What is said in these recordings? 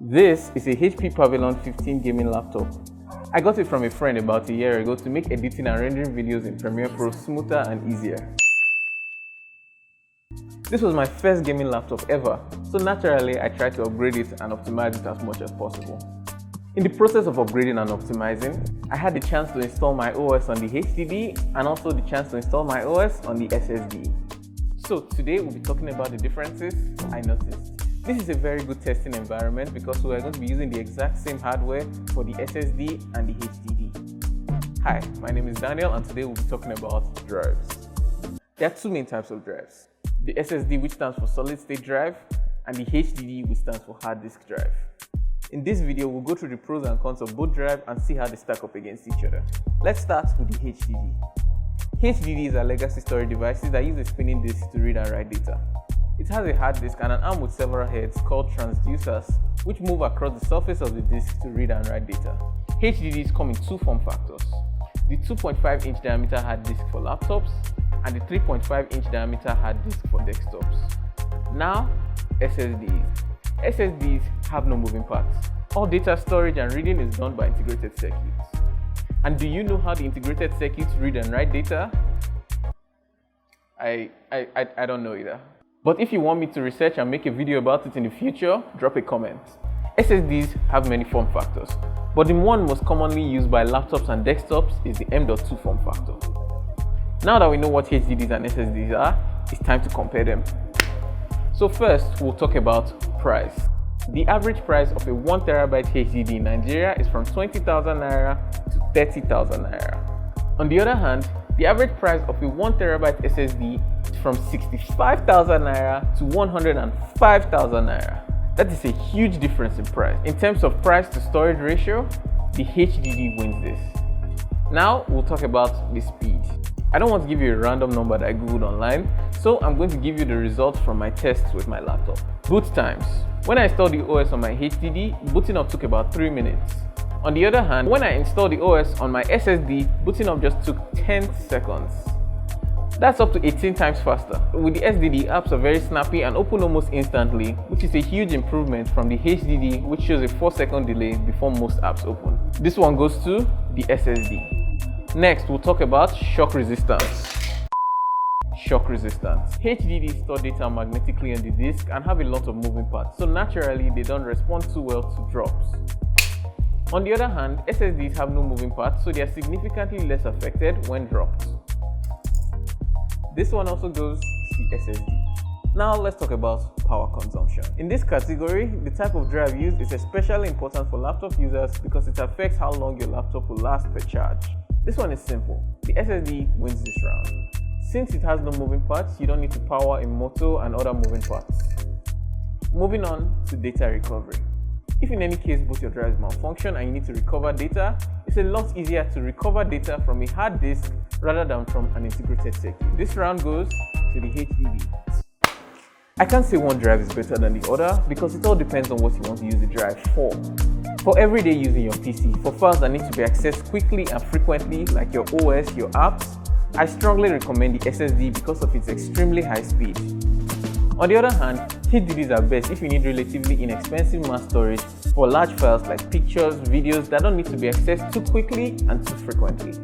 This is a HP Pavilion 15 gaming laptop. I got it from a friend about a year ago to make editing and rendering videos in Premiere Pro smoother and easier. This was my first gaming laptop ever, so naturally I tried to upgrade it and optimize it as much as possible. In the process of upgrading and optimizing, I had the chance to install my OS on the HDD and also the chance to install my OS on the SSD. So today we'll be talking about the differences I noticed. This is a very good testing environment because we are going to be using the exact same hardware for the SSD and the HDD. Hi, my name is Daniel and today we'll be talking about drives. There are two main types of drives. The SSD, which stands for solid state drive, and the HDD, which stands for hard disk drive. In this video, we'll go through the pros and cons of both drives and see how they stack up against each other. Let's start with the HDD. HDDs are legacy storage devices that use a spinning disk to read and write data. It has a hard disk and an arm with several heads called transducers, which move across the surface of the disk to read and write data. HDDs come in two form factors: the 2.5-inch diameter hard disk for laptops and the 3.5-inch diameter hard disk for desktops. Now, SSDs. SSDs have no moving parts. All data storage and reading is done by integrated circuits. And do you know how the integrated circuits read and write data? I don't know either. But if you want me to research and make a video about it in the future, drop a comment. SSDs have many form factors, but the one most commonly used by laptops and desktops is the M.2 form factor. Now that we know what HDDs and SSDs are, it's time to compare them. So first, we'll talk about price. The average price of a 1TB HDD in Nigeria is from 20,000 Naira to 30,000 Naira. On the other hand, the average price of a 1TB SSD is from 65,000 Naira to 105,000 Naira. That is a huge difference in price. In terms of price to storage ratio, the HDD wins this. Now we'll talk about the speed. I don't want to give you a random number that I googled online, so I'm going to give you the results from my tests with my laptop. Boot times. When I installed the OS on my HDD, booting up took about 3 minutes. On the other hand, when I installed the OS on my SSD, booting up just took 10 seconds. That's up to 18 times faster. With the SSD, apps are very snappy and open almost instantly, which is a huge improvement from the HDD, which shows a 4-second delay before most apps open. This one goes to the SSD. Next, we'll talk about shock resistance. Shock resistance. HDDs store data magnetically on the disk and have a lot of moving parts, so naturally they don't respond too well to drops. On the other hand, SSDs have no moving parts, so they are significantly less affected when dropped. This one also goes to the SSD. Now let's talk about power consumption. In this category, the type of drive used is especially important for laptop users because it affects how long your laptop will last per charge. This one is simple. The SSD wins this round. Since it has no moving parts, you don't need to power a motor and other moving parts. Moving on to data recovery. If in any case both your drives malfunction and you need to recover data, it's a lot easier to recover data from a hard disk rather than from an integrated circuit. This round goes to the HDD. I can't say one drive is better than the other because it all depends on what you want to use the drive for. For everyday use in your PC, for files that need to be accessed quickly and frequently like your OS, your apps, I strongly recommend the SSD because of its extremely high speed. On the other hand, HDDs are best if you need relatively inexpensive mass storage for large files like pictures, videos that don't need to be accessed too quickly and too frequently.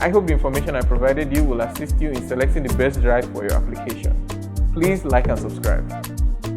I hope the information I provided you will assist you in selecting the best drive for your application. Please like and subscribe.